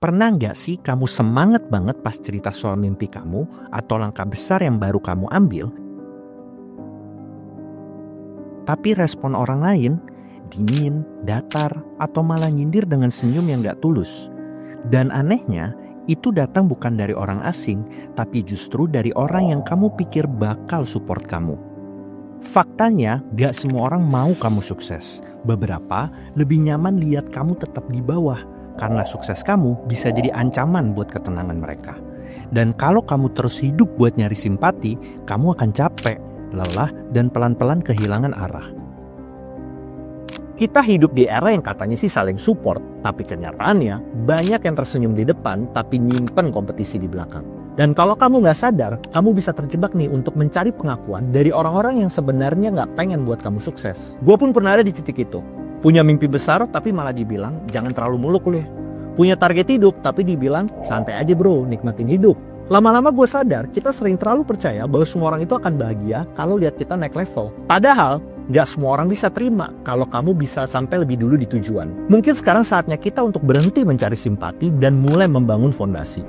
Pernah nggak sih kamu semangat banget pas cerita soal mimpi kamu atau langkah besar yang baru kamu ambil, tapi respon orang lain dingin, datar, atau malah nyindir dengan senyum yang nggak tulus? Dan anehnya, itu datang bukan dari orang asing, tapi justru dari orang yang kamu pikir bakal support kamu. Faktanya, gak semua orang mau kamu sukses. Beberapa lebih nyaman lihat kamu tetap di bawah, karena sukses kamu bisa jadi ancaman buat ketenangan mereka. Dan kalau kamu terus hidup buat nyari simpati, kamu akan capek, lelah, dan pelan-pelan kehilangan arah. Kita hidup di era yang katanya sih saling support, tapi kenyataannya banyak yang tersenyum di depan tapi nyimpen kompetisi di belakang. Dan kalau kamu nggak sadar, kamu bisa terjebak nih untuk mencari pengakuan dari orang-orang yang sebenarnya nggak pengen buat kamu sukses. Gue pun pernah ada di titik itu. Punya mimpi besar tapi malah dibilang jangan terlalu muluk lu ya. Punya target hidup tapi dibilang santai aja bro, nikmatin hidup. Lama-lama gue sadar kita sering terlalu percaya bahwa semua orang itu akan bahagia kalau lihat kita naik level. Padahal gak semua orang bisa terima kalau kamu bisa sampai lebih dulu di tujuan. Mungkin sekarang saatnya kita untuk berhenti mencari simpati dan mulai membangun fondasi.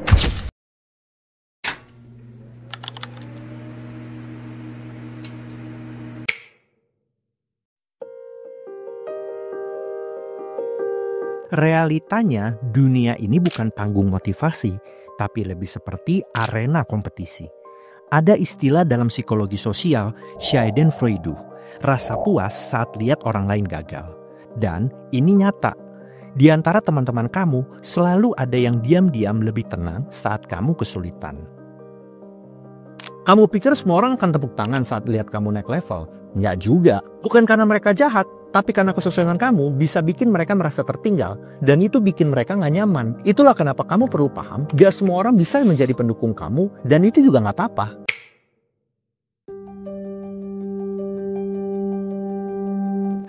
Realitanya, dunia ini bukan panggung motivasi, tapi lebih seperti arena kompetisi. Ada istilah dalam psikologi sosial, Schadenfreude, rasa puas saat lihat orang lain gagal. Dan ini nyata. Di antara teman-teman kamu, selalu ada yang diam-diam lebih tenang saat kamu kesulitan. Kamu pikir semua orang akan tepuk tangan saat lihat kamu naik level? Nggak juga. Bukan karena mereka jahat, tapi karena kesuksesan kamu bisa bikin mereka merasa tertinggal. Dan itu bikin mereka nggak nyaman. Itulah kenapa kamu perlu paham, gak semua orang bisa menjadi pendukung kamu, dan itu juga nggak apa-apa.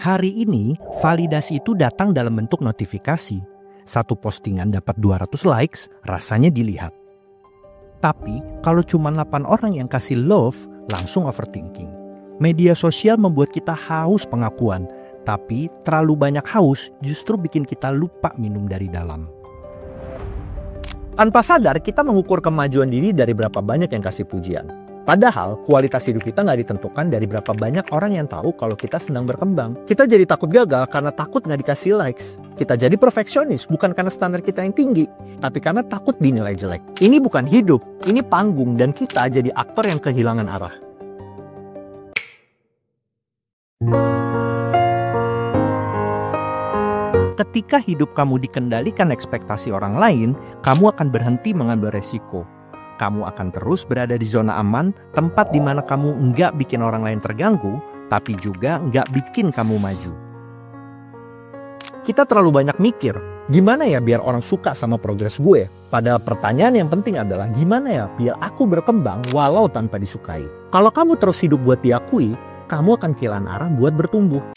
Hari ini, validasi itu datang dalam bentuk notifikasi. Satu postingan dapat 200 likes, rasanya dilihat. Tapi, kalau cuma 8 orang yang kasih love, langsung overthinking. Media sosial membuat kita haus pengakuan, tapi terlalu banyak haus justru bikin kita lupa minum dari dalam. Tanpa sadar, kita mengukur kemajuan diri dari berapa banyak yang kasih pujian. Padahal, kualitas hidup kita nggak ditentukan dari berapa banyak orang yang tahu kalau kita sedang berkembang. Kita jadi takut gagal karena takut nggak dikasih likes. Kita jadi perfeksionis bukan karena standar kita yang tinggi, tapi karena takut dinilai jelek. Ini bukan hidup, ini panggung, dan kita jadi aktor yang kehilangan arah. Ketika hidup kamu dikendalikan ekspektasi orang lain, kamu akan berhenti mengambil resiko. Kamu akan terus berada di zona aman, tempat di mana kamu nggak bikin orang lain terganggu, tapi juga nggak bikin kamu maju. Kita terlalu banyak mikir, gimana ya biar orang suka sama progres gue? Padahal pertanyaan yang penting adalah gimana ya biar aku berkembang walau tanpa disukai? Kalau kamu terus hidup buat diakui, kamu akan kehilangan arah buat bertumbuh.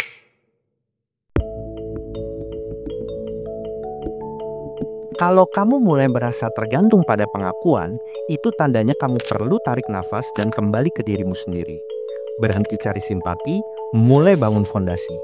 Kalau kamu mulai merasa tergantung pada pengakuan, itu tandanya kamu perlu tarik nafas dan kembali ke dirimu sendiri. Berhenti cari simpati, mulai bangun fondasi.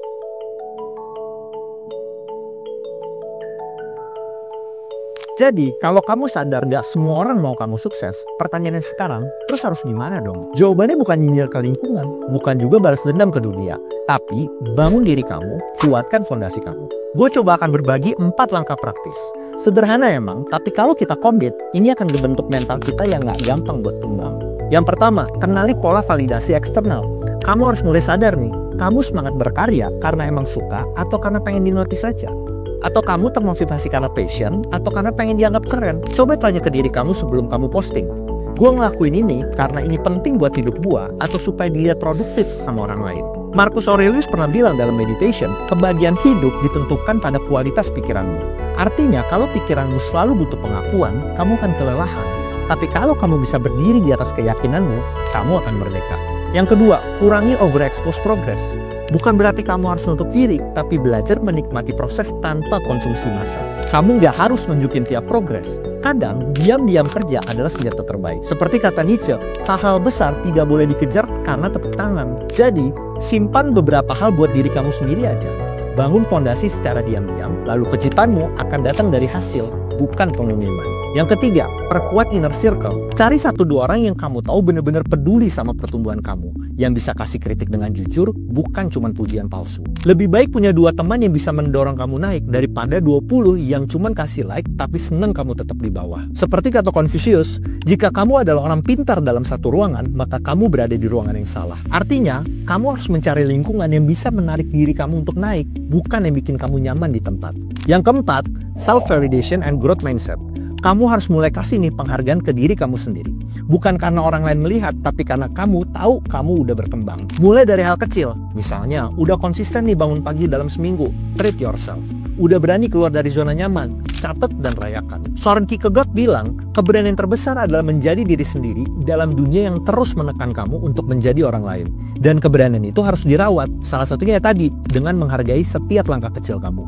Jadi, kalau kamu sadar gak semua orang mau kamu sukses, pertanyaannya sekarang, terus harus gimana dong? Jawabannya bukan nyinyir ke lingkungan, bukan juga balas dendam ke dunia, tapi bangun diri kamu, kuatkan fondasi kamu. Gue coba akan berbagi 4 langkah praktis. Sederhana emang, tapi kalau kita komit, ini akan dibentuk mental kita yang gak gampang buat tumbang. Yang pertama, kenali pola validasi eksternal. Kamu harus mulai sadar nih, kamu semangat berkarya karena emang suka atau karena pengen dinotis saja. Atau kamu termotivasi karena passion atau karena pengen dianggap keren. Coba tanya ke diri kamu sebelum kamu posting. Gue ngelakuin ini karena ini penting buat hidup gue atau supaya dilihat produktif sama orang lain. Marcus Aurelius pernah bilang dalam meditation, kebahagiaan hidup ditentukan pada kualitas pikiranmu. Artinya, kalau pikiranmu selalu butuh pengakuan, kamu akan kelelahan. Tapi kalau kamu bisa berdiri di atas keyakinanmu, kamu akan merdeka. Yang kedua, kurangi overexpose progress. Bukan berarti kamu harus nutup diri, tapi belajar menikmati proses tanpa konsumsi massa. Kamu nggak harus nunjukin tiap progres. Kadang, diam-diam kerja adalah senjata terbaik. Seperti kata Nietzsche, hal-hal besar tidak boleh dikejar karena tepuk tangan. Jadi, simpan beberapa hal buat diri kamu sendiri aja. Bangun fondasi secara diam-diam, lalu kejutanmu akan datang dari hasil. bukan pengumuman. Yang ketiga, perkuat inner circle. Cari 1-2 orang yang kamu tahu benar-benar peduli sama pertumbuhan kamu, yang bisa kasih kritik dengan jujur, bukan cuma pujian palsu. Lebih baik punya 2 teman yang bisa mendorong kamu naik daripada 20 yang cuma kasih like tapi seneng kamu tetap di bawah. Seperti kata Confucius, jika kamu adalah orang pintar dalam satu ruangan, maka kamu berada di ruangan yang salah. Artinya, kamu harus mencari lingkungan yang bisa menarik diri kamu untuk naik, bukan yang bikin kamu nyaman di tempat. Yang keempat, self-validation and growth mindset. Kamu harus mulai kasih nih penghargaan ke diri kamu sendiri. Bukan karena orang lain melihat, tapi karena kamu tahu kamu udah berkembang. Mulai dari hal kecil, misalnya udah konsisten nih bangun pagi dalam seminggu, treat yourself. Udah berani keluar dari zona nyaman, catat dan rayakan. Soren Kierkegaard bilang, keberanian terbesar adalah menjadi diri sendiri dalam dunia yang terus menekan kamu untuk menjadi orang lain. Dan keberanian itu harus dirawat, salah satunya tadi, dengan menghargai setiap langkah kecil kamu.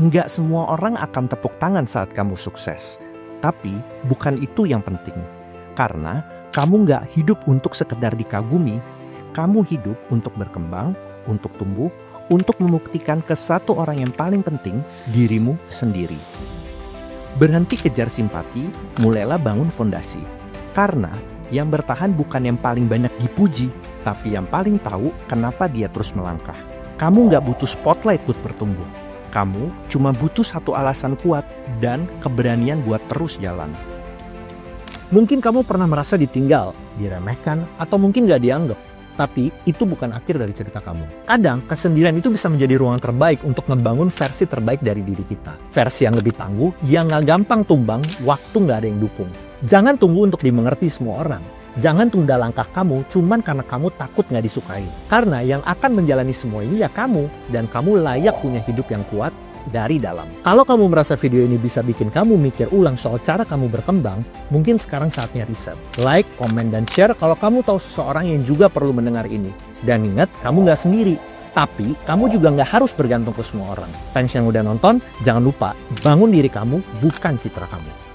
Nggak semua orang akan tepuk tangan saat kamu sukses. Tapi bukan itu yang penting. Karena kamu nggak hidup untuk sekedar dikagumi. Kamu hidup untuk berkembang, untuk tumbuh, untuk membuktikan ke satu orang yang paling penting, dirimu sendiri. Berhenti kejar simpati, mulailah bangun fondasi. Karena yang bertahan bukan yang paling banyak dipuji, tapi yang paling tahu kenapa dia terus melangkah. Kamu nggak butuh spotlight buat bertumbuh. Kamu cuma butuh satu alasan kuat dan keberanian buat terus jalan. Mungkin kamu pernah merasa ditinggal, diremehkan, atau mungkin gak dianggap. Tapi itu bukan akhir dari cerita kamu. Kadang kesendirian itu bisa menjadi ruang terbaik untuk ngebangun versi terbaik dari diri kita. Versi yang lebih tangguh, yang gak gampang tumbang, waktu gak ada yang dukung. Jangan tunggu untuk dimengerti semua orang. Jangan tunda langkah kamu cuman karena kamu takut gak disukai. Karena yang akan menjalani semua ini ya kamu. Dan kamu layak punya hidup yang kuat dari dalam. Kalau kamu merasa video ini bisa bikin kamu mikir ulang soal cara kamu berkembang, mungkin sekarang saatnya riset. Like, komen, dan share kalau kamu tahu seseorang yang juga perlu mendengar ini. Dan ingat, kamu gak sendiri. Tapi kamu juga gak harus bergantung ke semua orang. Fans yang udah nonton, jangan lupa bangun diri kamu, bukan citra kamu.